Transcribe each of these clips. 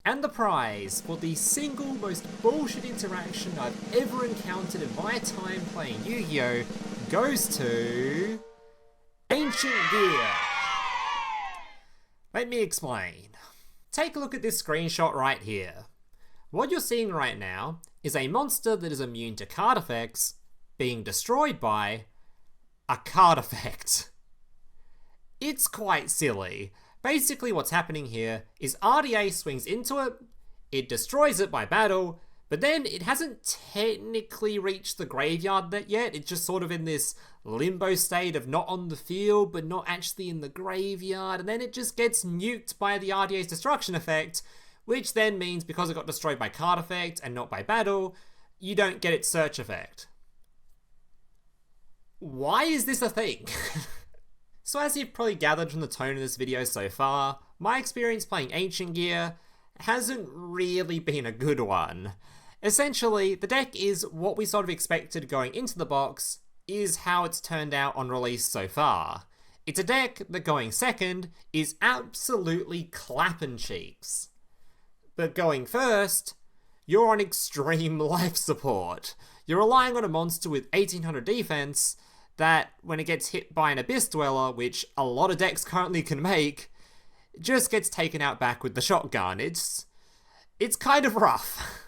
And the prize for the single most bullshit interaction I've ever encountered in my time playing Yu-Gi-Oh! Goes to Ancient Gear. Let me explain. Take a look at this screenshot right here. What you're seeing right now is a monster that is immune to card effects being destroyed by a card effect. It's quite silly. Basically what's happening here is RDA swings into it, it destroys it by battle, but then it hasn't technically reached the graveyard yet. It's just sort of in this limbo state of not on the field, but not actually in the graveyard, and then it just gets nuked by the RDA's destruction effect, which then means because it got destroyed by card effect and not by battle, you don't get its search effect. Why is this a thing? So as you've probably gathered from the tone of this video so far, my experience playing Ancient Gear hasn't really been a good one. Essentially, the deck is what we sort of expected going into the box, is how it's turned out on release so far. It's a deck that going second is absolutely clapping cheeks. But going first, you're on extreme life support. You're relying on a monster with 1800 defense that, when it gets hit by an Abyss Dweller, which a lot of decks currently can make, just gets taken out back with the shotgun. It's kind of rough.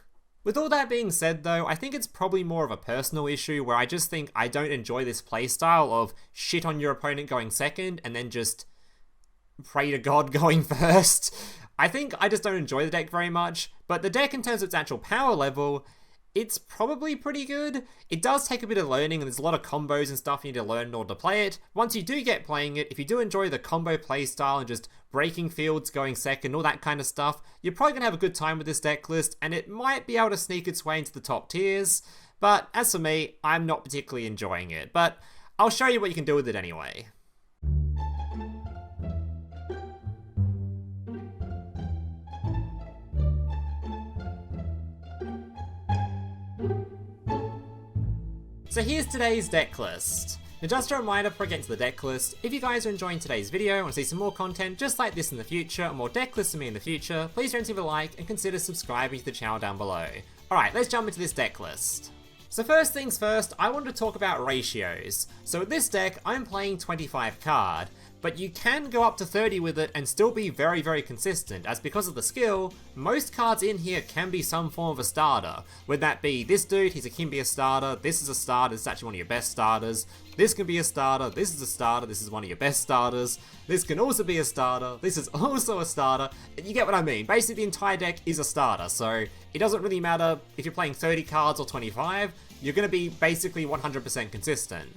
With all that being said though, I think it's probably more of a personal issue where I just think I don't enjoy this playstyle of shit on your opponent going second and then just pray to God going first. I think I just don't enjoy the deck very much, but the deck in terms of its actual power level, it's probably pretty good. It does take a bit of learning and there's a lot of combos and stuff you need to learn in order to play it. Once you do get playing it, if you do enjoy the combo playstyle and just breaking fields, going second, all that kind of stuff, you're probably going to have a good time with this deck list and it might be able to sneak its way into the top tiers. But as for me, I'm not particularly enjoying it. But I'll show you what you can do with it anyway. So here's today's deck list. Now just a reminder before I get into the deck list, if you guys are enjoying today's video and want to see some more content just like this in the future, and more deck lists of me in the future, please don't leave a like and consider subscribing to the channel down below. Alright, let's jump into this deck list. So first things first, I want to talk about ratios. So with this deck, I'm playing 25 card, but you can go up to 30 with it and still be very, very consistent, as because of the skill, most cards in here can be some form of a starter. Whether that be this dude, he can be a starter, this is a starter, this is actually one of your best starters, this can be a starter, this is a starter, this is one of your best starters, this can also be a starter, this is also a starter, you get what I mean. Basically the entire deck is a starter, so it doesn't really matter if you're playing 30 cards or 25, you're going to be basically 100% consistent.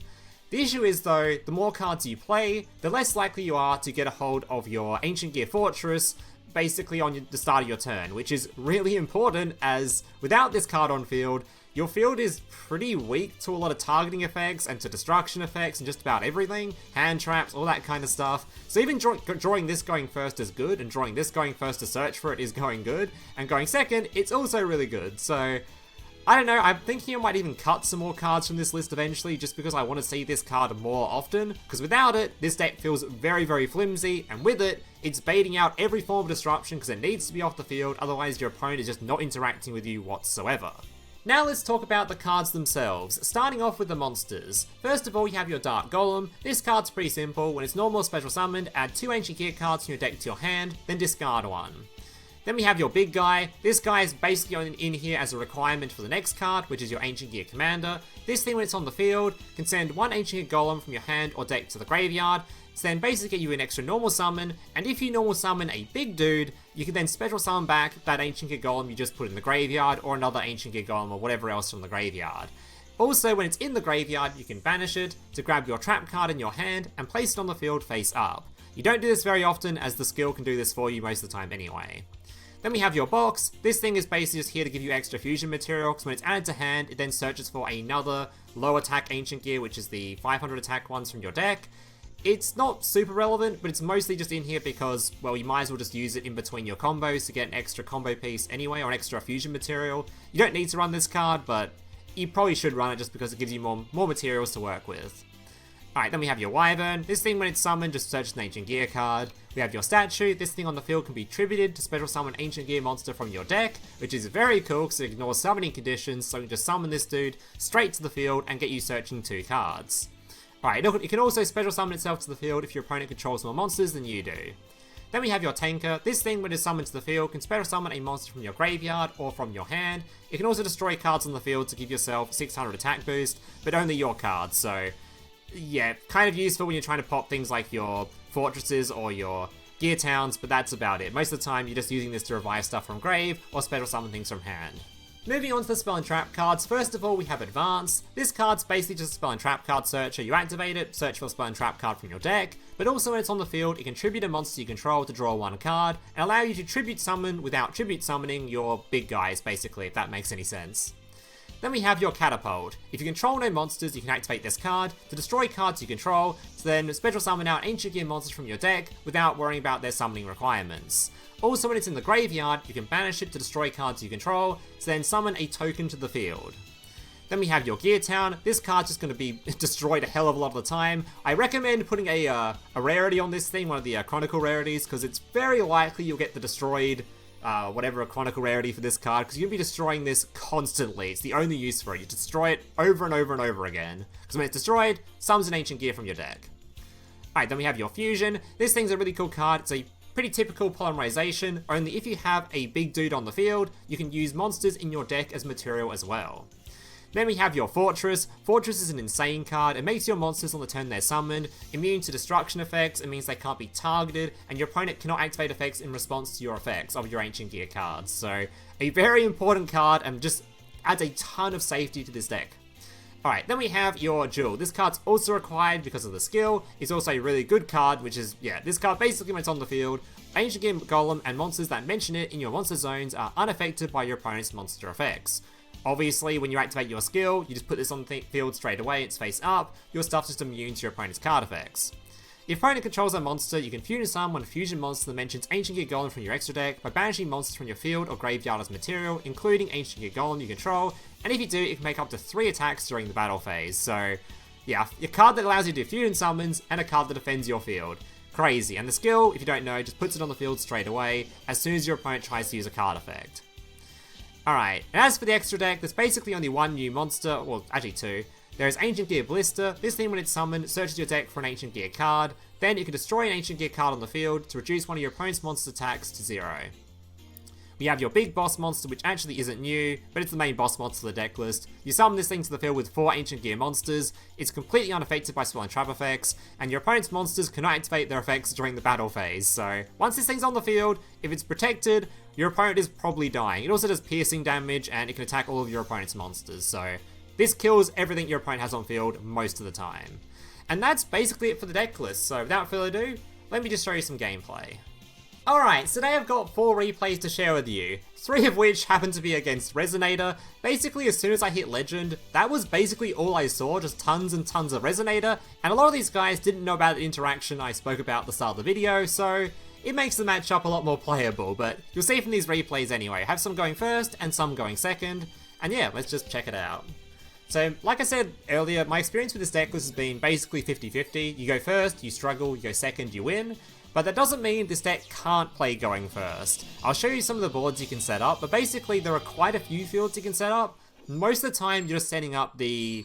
The issue is though, the more cards you play, the less likely you are to get a hold of your Ancient Gear Fortress basically on the start of your turn, which is really important as without this card on field, your field is pretty weak to a lot of targeting effects and to destruction effects and just about everything, hand traps, all that kind of stuff. So even drawing this going first is good, and drawing this going first to search for it is going good, and going second, it's also really good. So I don't know, I'm thinking I might even cut some more cards from this list eventually just because I want to see this card more often, because without it, this deck feels very, very flimsy, and with it, it's baiting out every form of disruption because it needs to be off the field, otherwise your opponent is just not interacting with you whatsoever. Now let's talk about the cards themselves, starting off with the monsters. First of all, you have your Dark Golem. This card's pretty simple. When it's normal or special summoned, add 2 Ancient Gear cards from your deck to your hand, then discard one. Then we have your big guy. This guy is basically in here as a requirement for the next card, which is your Ancient Gear Commander. This thing, when it's on the field, can send 1 Ancient Gear Golem from your hand or deck to the graveyard, to then basically get you an extra normal summon, and if you normal summon a big dude, you can then special summon back that Ancient Gear Golem you just put in the graveyard, or another Ancient Gear Golem or whatever else from the graveyard. Also, when it's in the graveyard, you can banish it to grab your trap card in your hand and place it on the field face up. You don't do this very often, as the skill can do this for you most of the time anyway. Then we have your box. This thing is basically just here to give you extra fusion material, because when it's added to hand, it then searches for another low attack Ancient Gear, which is the 500 attack ones from your deck. It's not super relevant, but it's mostly just in here because, well, you might as well just use it in between your combos to get an extra combo piece anyway, or an extra fusion material. You don't need to run this card, but you probably should run it just because it gives you more materials to work with. Alright, then we have your Wyvern. This thing, when it's summoned, just searches an Ancient Gear card. We have your statue. This thing on the field can be tributed to special summon Ancient Gear monster from your deck, which is very cool because it ignores summoning conditions, so you can just summon this dude straight to the field and get you searching 2 cards. Alright, it can also special summon itself to the field if your opponent controls more monsters than you do. Then we have your Tanker. This thing, when it's summoned to the field, can special summon a monster from your graveyard or from your hand. It can also destroy cards on the field to give yourself 600 attack boost, but only your cards, so yeah, kind of useful when you're trying to pop things like your fortresses or your gear towns, but that's about it. Most of the time, you're just using this to revive stuff from grave or special summon things from hand. Moving on to the spell and trap cards, first of all we have Advance. This card's basically just a spell and trap card searcher. You activate it, search for a spell and trap card from your deck, but also when it's on the field, it can tribute a monster you control to draw 1 card, and allow you to tribute summon without tribute summoning your big guys, basically, if that makes any sense. Then we have your Catapult. If you control no monsters, you can activate this card to destroy cards you control, to then special summon out Ancient Gear monsters from your deck without worrying about their summoning requirements. Also, when it's in the graveyard, you can banish it to destroy cards you control, to then summon a token to the field. Then we have your Gear Town. This card's just going to be destroyed a hell of a lot of the time. I recommend putting a rarity on this thing, one of the Chronicle rarities, because it's very likely you'll get the destroyed whatever a Chronicle rarity for this card, because you're going to be destroying this constantly. It's the only use for it. You destroy it over and over and over again. Because when it's destroyed, summons an Ancient Gear from your deck. Alright, then we have your Fusion. This thing's a really cool card. It's a pretty typical polymerization, only if you have a big dude on the field, you can use monsters in your deck as material as well. Then we have your Fortress. Fortress is an insane card. It makes your monsters on the turn they're summoned immune to destruction effects. It means they can't be targeted, and your opponent cannot activate effects in response to your effects of your Ancient Gear cards. So, a very important card, and just adds a ton of safety to this deck. Alright, then we have your Duel. This card's also required because of the skill. It's also a really good card, which is, yeah, this card basically when it's on the field, Ancient Gear Golem and monsters that mention it in your monster zones are unaffected by your opponent's monster effects. Obviously, when you activate your skill, you just put this on the field straight away, it's face up, your stuff's just immune to your opponent's card effects. If your opponent controls a monster, you can fusion summon a fusion monster that mentions Ancient Gear Golem from your extra deck by banishing monsters from your field or graveyard as material, including Ancient Gear Golem you control, and if you do, it can make up to 3 attacks during the battle phase. So, yeah, a card that allows you to do fusion summons, and a card that defends your field. Crazy. And the skill, if you don't know, just puts it on the field straight away, as soon as your opponent tries to use a card effect. Alright, and as for the extra deck, there's basically only 1 new monster, well, actually 2. There is Ancient Gear Ballista. This thing, when it's summoned, searches your deck for an Ancient Gear card. Then you can destroy an Ancient Gear card on the field to reduce one of your opponent's monster attacks to 0. We have your big boss monster, which actually isn't new, but it's the main boss monster of the deck list. You summon this thing to the field with 4 Ancient Gear monsters. It's completely unaffected by spell and trap effects, and your opponent's monsters cannot activate their effects during the battle phase. So once this thing's on the field, if it's protected, your opponent is probably dying. It also does piercing damage, and it can attack all of your opponent's monsters. So this kills everything your opponent has on field most of the time. And that's basically it for the deck list. So without further ado, let me just show you some gameplay. Alright, so today I've got 4 replays to share with you, 3 of which happen to be against Resonator. Basically, as soon as I hit Legend, that was basically all I saw, just tons and tons of Resonator, and a lot of these guys didn't know about the interaction I spoke about at the start of the video, so it makes the matchup a lot more playable, but you'll see from these replays anyway. I have some going first, and some going second, and yeah, let's just check it out. So, like I said earlier, my experience with this deck list has been basically 50-50. You go first, you struggle, you go second, you win. But that doesn't mean this deck can't play going first. I'll show you some of the boards you can set up, but basically there are quite a few fields you can set up. Most of the time you're just setting up the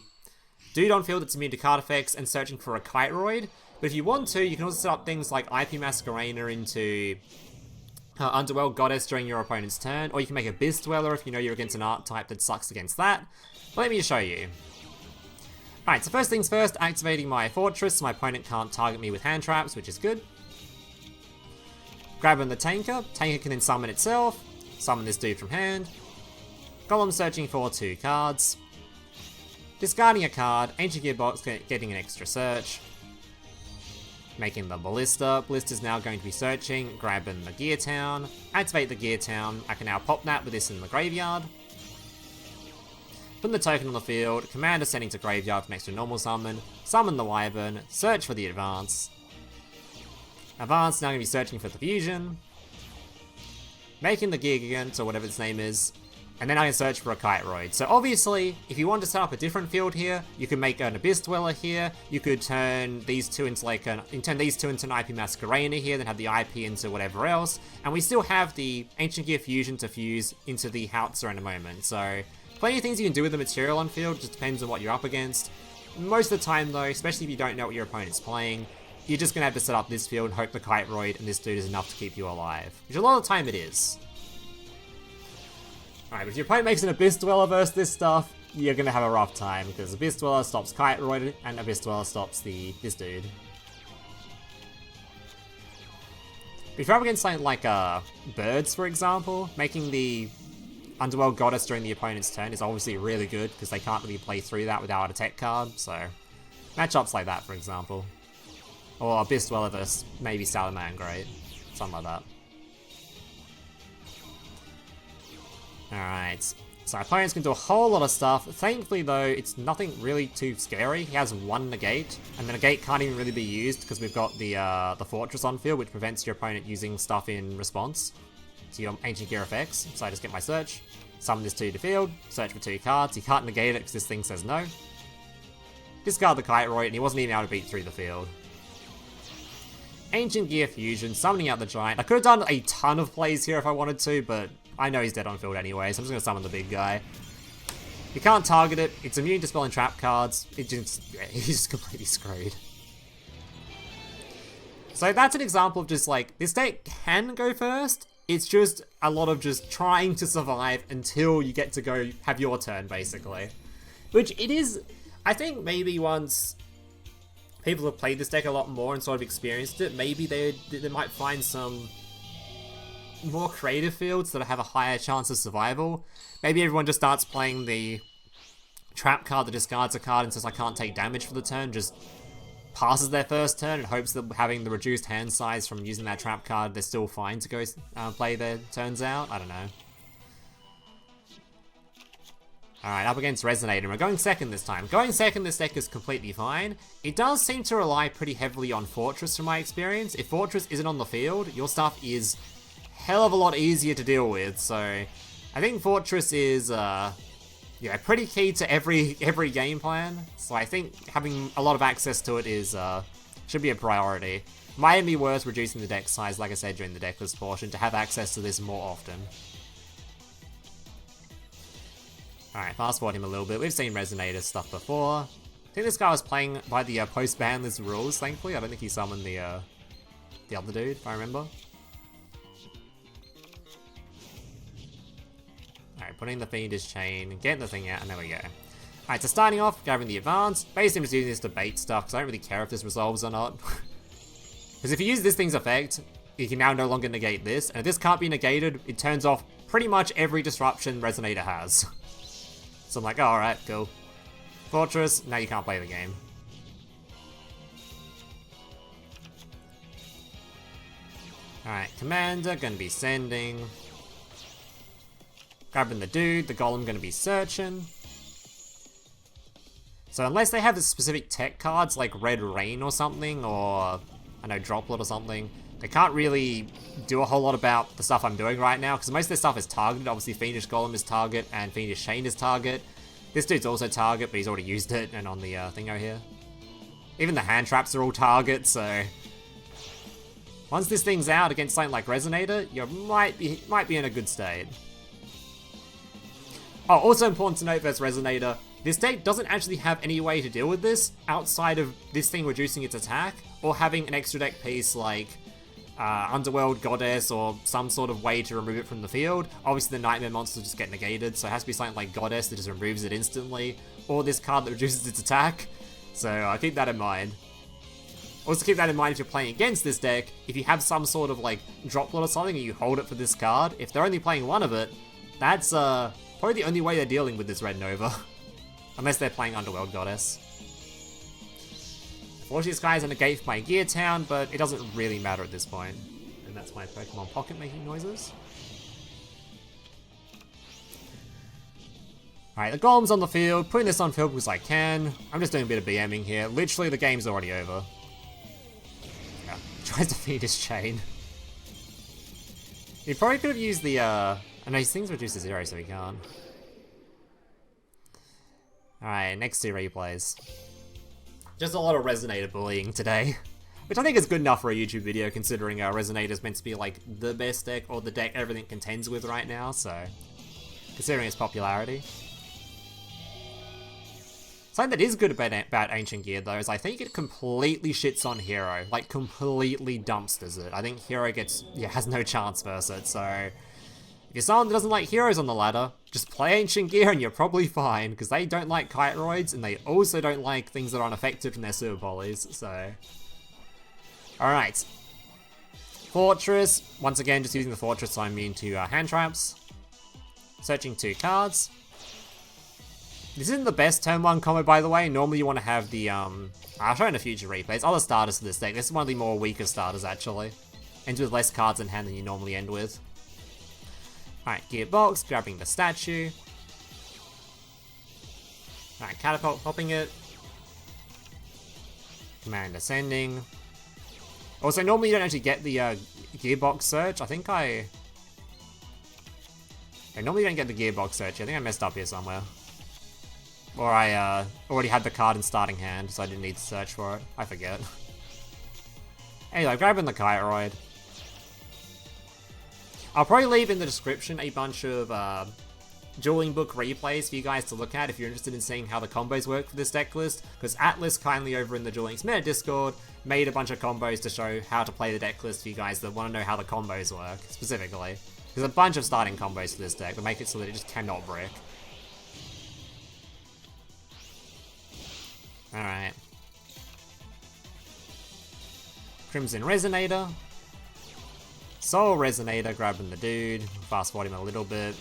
dude on field that's immune to card effects and searching for a Kiteroid. But if you want to, you can also set up things like IP Masquerader into Underworld Goddess during your opponent's turn, or you can make a Biz Dweller if you know you're against an art type that sucks against that. But let me just show you. Alright, so first things first, activating my Fortress so my opponent can't target me with hand traps, which is good. Grabbing the Tanker. Tanker can then summon itself. Summon this dude from hand. Golem searching for 2 cards. Discarding a card. Ancient Gearbox getting an extra search. Making the Ballista. Ballista's now going to be searching. Grabbing the Gear Town. Activate the Gear Town. I can now pop that with this in the graveyard. Put the token on the field. Commander sending to graveyard for an extra normal summon. Summon the Wyvern. Search for the Advance. Advance now going to be searching for the Fusion. Making the Gear Gigant, or whatever its name is. and then I can search for a Kiteroid. So obviously, if you want to set up a different field here, you could make an Abyss Dweller here, you could turn these two into like an IP Masquerader here, then have the IP into whatever else, and we still have the Ancient Gear Fusion to fuse into the Howitzer in a moment. So plenty of things you can do with the material on field, just depends on what you're up against. Most of the time though, especially if you don't know what your opponent's playing, you're just going to have to set up this field and hope the Kiteroid and this dude is enough to keep you alive, which a lot of the time it is. Alright, but if your opponent makes an Abyss Dweller versus this stuff, you're gonna have a rough time, because Abyss Dweller stops Kiteroid, and Abyss Dweller stops this dude. If you're up against something like birds, for example, making the Underworld Goddess during the opponent's turn is obviously really good, because they can't really play through that without a tech card, so matchups like that, for example. Or Abyss Dweller versus maybe Salamangreat, something like that. Alright, so our opponents can do a whole lot of stuff. Thankfully though, it's nothing really too scary. He has one negate, and the negate can't even really be used because we've got the fortress on field, which prevents your opponent using stuff in response to your Ancient Gear effects. So I just get my search, summon this 2 to field, search for 2 cards. He can't negate it because this thing says no. Discard the Kiteroid, and he wasn't even able to beat through the field. Ancient Gear Fusion, summoning out the Giant. I could have done a ton of plays here if I wanted to, but I know he's dead on field anyway, so I'm just going to summon the big guy. You can't target it, it's immune to spell and trap cards, he's just completely screwed. So that's an example of just like, this deck can go first, it's just a lot of just trying to survive until you get to go have your turn, basically. Which it is, I think maybe once people have played this deck a lot more and sort of experienced it, maybe they might find some more creative fields that have a higher chance of survival. Maybe everyone just starts playing the trap card that discards a card and says I can't take damage for the turn, just passes their first turn and hopes that having the reduced hand size from using that trap card, they're still fine to go play their turns out. I don't know. Alright, up against Resonator. We're going second this time. Going second, this deck is completely fine. It does seem to rely pretty heavily on Fortress from my experience. If Fortress isn't on the field, your stuff is hell of a lot easier to deal with, so I think Fortress is pretty key to every game plan, so I think having a lot of access to it is should be a priority. Might be worth reducing the deck size, like I said during the deck list portion, to have access to this more often. Alright, fast forward him a little bit. We've seen Resonator stuff before. I think this guy was playing by the post-ban list rules, thankfully. I don't think he summoned the other dude, if I remember. Alright, putting the Fiendish Chain, getting the thing out, and there we go. Alright, so starting off, grabbing the advance. Basically, I'm just using this to bait stuff, because I don't really care if this resolves or not. Because if you use this thing's effect, you can now no longer negate this, and if this can't be negated, it turns off pretty much every disruption Resonator has. So I'm like, oh, alright, cool. Fortress, now you can't play the game. Alright, Commander, gonna be sending. Grabbing the dude, the Golem gonna be searching. So unless they have the specific tech cards like Red Rain or something, or I know Droplet or something, they can't really do a whole lot about the stuff I'm doing right now, because most of this stuff is targeted. Obviously Fiendish Golem is target, and Fiendish Chain is target. This dude's also target, but he's already used it, and on the thingo here. Even the hand traps are all target, so once this thing's out against something like Resonator, you might be in a good state. Oh, also important to note versus Resonator, this deck doesn't actually have any way to deal with this outside of this thing reducing its attack, or having an extra deck piece like Underworld Goddess, or some sort of way to remove it from the field. Obviously the Nightmare monsters just get negated, so it has to be something like Goddess that just removes it instantly, or this card that reduces its attack, so keep that in mind. Also keep that in mind if you're playing against this deck. If you have some sort of like Droplet or something and you hold it for this card, if they're only playing one of it, that's probably the only way they're dealing with this Red Nova. Unless they're playing Underworld Goddess. Unfortunately, this guy is a negate for my Gear Town, but it doesn't really matter at this point. And that's my Pokemon Pocket making noises. Alright, the Golem's on the field, putting this on field because I can. I'm just doing a bit of BMing here. Literally, the game's already over. Yeah, tries to feed his chain. He probably could have used the, I And these things reduce to 0, so we can't. Alright, next 2 replays. Just a lot of Resonator bullying today. Which I think is good enough for a YouTube video, considering Resonator is meant to be like the best deck, or the deck everything contends with right now, so... Considering its popularity. Something that is good about Ancient Gear, though, is I think it completely shits on Hero. Like, completely dumpsters it. I think Hero has no chance versus it, so... If you're someone that doesn't like heroes on the ladder, just play Ancient Gear and you're probably fine, because they don't like Kiteroids, and they also don't like things that are unaffected from their Super Polys, so... Alright. Fortress. Once again, just using the Fortress so I'm immune to hand traps. Searching 2 cards. This isn't the best turn 1 combo, by the way. Normally you want to have the, I'll show in a future replays, other starters for this deck. This is one of the more weaker starters, actually. Ends with less cards in hand than you normally end with. Alright, Gearbox, grabbing the statue. Alright, Catapult, popping it. Command ascending. Also, normally you don't actually get the Gearbox search. I think yeah, normally you don't get the Gearbox search. I think I messed up here somewhere. Or I already had the card in starting hand, so I didn't need to search for it. I forget. Anyway, grabbing the Kiteroid. I'll probably leave in the description a bunch of dueling book replays for you guys to look at if you're interested in seeing how the combos work for this deck list, because Atlas kindly over in the Duel Links Meta Discord made a bunch of combos to show how to play the deck list for you guys that want to know how the combos work, specifically. There's a bunch of starting combos for this deck that make it so that it just cannot brick. Alright. Crimson Resonator. Soul Resonator, grabbing the dude. Fast forward him a little bit.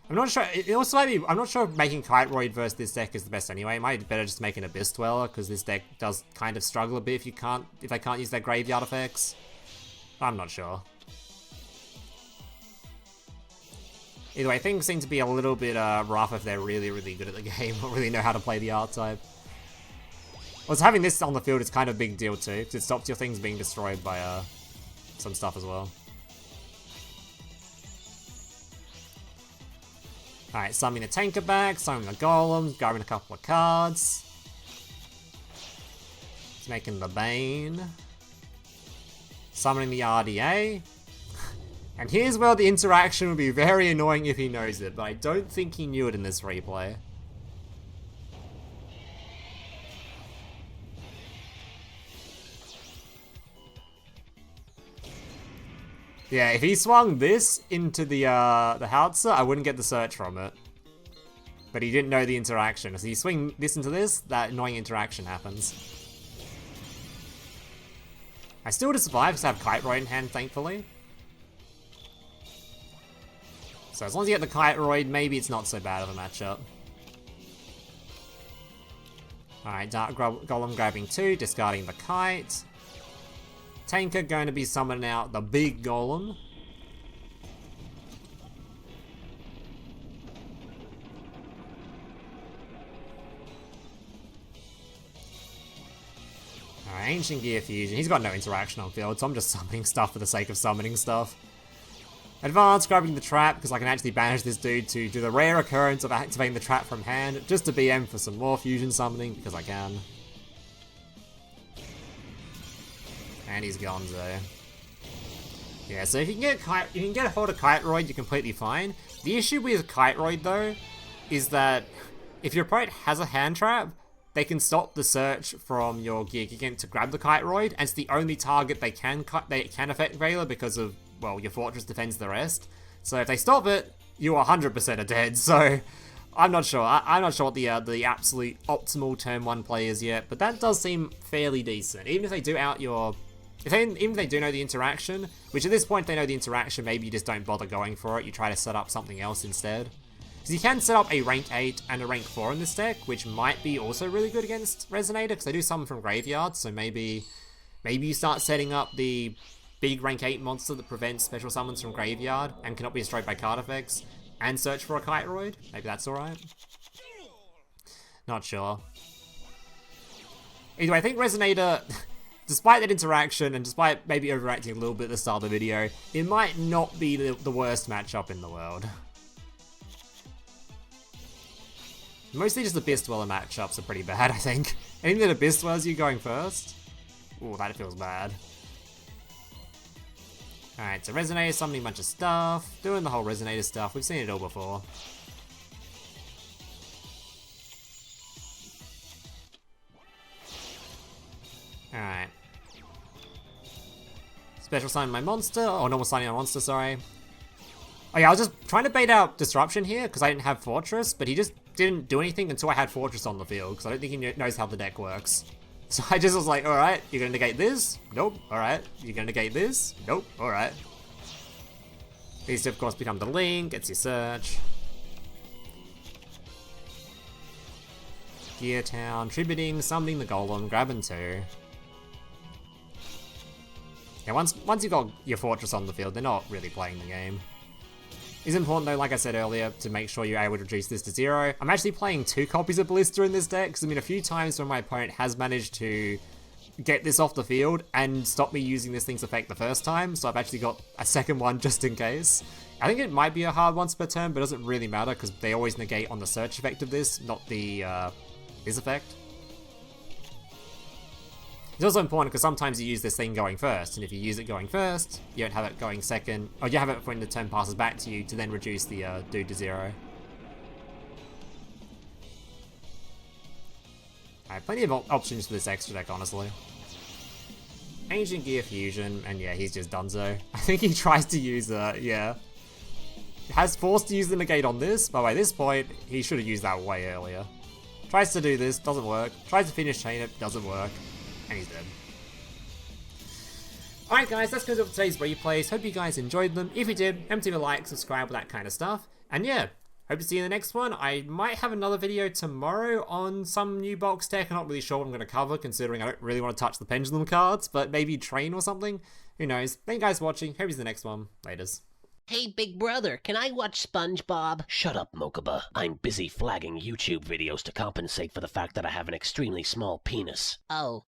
I'm not sure. It also might be. I'm not sure if making Kiteroid versus this deck is the best anyway. It might be better just making Abyss Dweller, because this deck does kind of struggle a bit if they can't use their graveyard effects. I'm not sure. Either way, things seem to be a little bit rough if they're really, really good at the game or really know how to play the art type. Also, having this on the field is kind of a big deal too, because it stops your things being destroyed by some stuff as well. Alright, summoning the Tanker back, summoning the Golem, grabbing a couple of cards. Making the Bane. Summoning the RDA. And here's where the interaction would be very annoying if he knows it, but I don't think he knew it in this replay. Yeah, if he swung this into the Howitzer, I wouldn't get the search from it. But he didn't know the interaction. So you swing this into this, that annoying interaction happens. I still would have survived because I have Kiteroid in hand, thankfully. So as long as you get the Kiteroid, maybe it's not so bad of a matchup. Alright, Dark Golem grabbing 2, discarding the Kite. Tanker going to be summoning out the big Golem. Alright, Ancient Gear Fusion. He's got no interaction on field, so I'm just summoning stuff for the sake of summoning stuff. Advance, grabbing the trap, because I can actually banish this dude to do the rare occurrence of activating the trap from hand, just to BM for some more fusion summoning, because I can. And he's Gonzo. Yeah, so if you can get a hold of Kiteroid, you're completely fine. The issue with Kiteroid, though, is that if your opponent has a hand trap, they can stop the search from your Gear Gigant to grab the Kiteroid, and it's the only target they can affect Veiler because of, well, your Fortress defends the rest. So if they stop it, you 100% are dead. So I'm not sure. I'm not sure what the absolute optimal turn 1 play is yet, but that does seem fairly decent. Even if they do out your... even if they do know the interaction, which at this point they know the interaction, maybe you just don't bother going for it, you try to set up something else instead. Because you can set up a rank 8 and a rank 4 in this deck, which might be also really good against Resonator, because they do summon from graveyard, so maybe you start setting up the big rank 8 monster that prevents special summons from graveyard and cannot be destroyed by card effects, and search for a Kiteroid. Maybe that's alright. Not sure. Either way, I think Resonator... despite that interaction and despite maybe overacting a little bit at the start of the video, it might not be the worst matchup in the world. Mostly just Abyss Dweller matchups are pretty bad, I think. Anything that Abyss Dwellers you going first? Ooh, that feels bad. Alright, so Resonator summoning a bunch of stuff, doing the whole Resonator stuff, we've seen it all before. Alright. Special summon my monster, or normal summoning my monster, sorry. Oh yeah, I was just trying to bait out Disruption here, because I didn't have Fortress, but he just didn't do anything until I had Fortress on the field, because I don't think he knows how the deck works. So I just was like, alright, you're gonna negate this? Nope, alright. You're gonna negate this? Nope, alright. These of course become the link, gets your search. Gear Town, tributing, summoning the Golem, grabbing 2. Yeah, once you got your Fortress on the field, they're not really playing the game. It's important though, like I said earlier, to make sure you're able to reduce this to 0. I'm actually playing 2 copies of Ballista in this deck, because I mean a few times when my opponent has managed to get this off the field and stop me using this thing's effect the first time, so I've actually got a second one just in case. I think it might be a hard once per turn, but it doesn't really matter, because they always negate on the search effect of this, not the this effect. It's also important because sometimes you use this thing going first, and if you use it going first, you don't have it going second, or you have it when the turn passes back to you to then reduce the dude to 0. Alright, plenty of options for this extra deck, honestly. Ancient Gear Fusion, and yeah, he's just donezo. I think he tries to use, yeah. Has forced to use the negate on this, but by this point, he should have used that way earlier. Tries to do this, doesn't work. Tries to finish chain it, doesn't work. And he's dead. Alright guys, that's good for today's replays. Hope you guys enjoyed them. If you did, remember to leave a like, subscribe, all that kind of stuff. And yeah, hope to see you in the next one. I might have another video tomorrow on some new box deck. I'm not really sure what I'm going to cover, considering I don't really want to touch the pendulum cards, but maybe train or something. Who knows? Thank you guys for watching. Hope you see the next one. Laters. Hey, big brother, can I watch SpongeBob? Shut up, Mokuba. I'm busy flagging YouTube videos to compensate for the fact that I have an extremely small penis. Oh.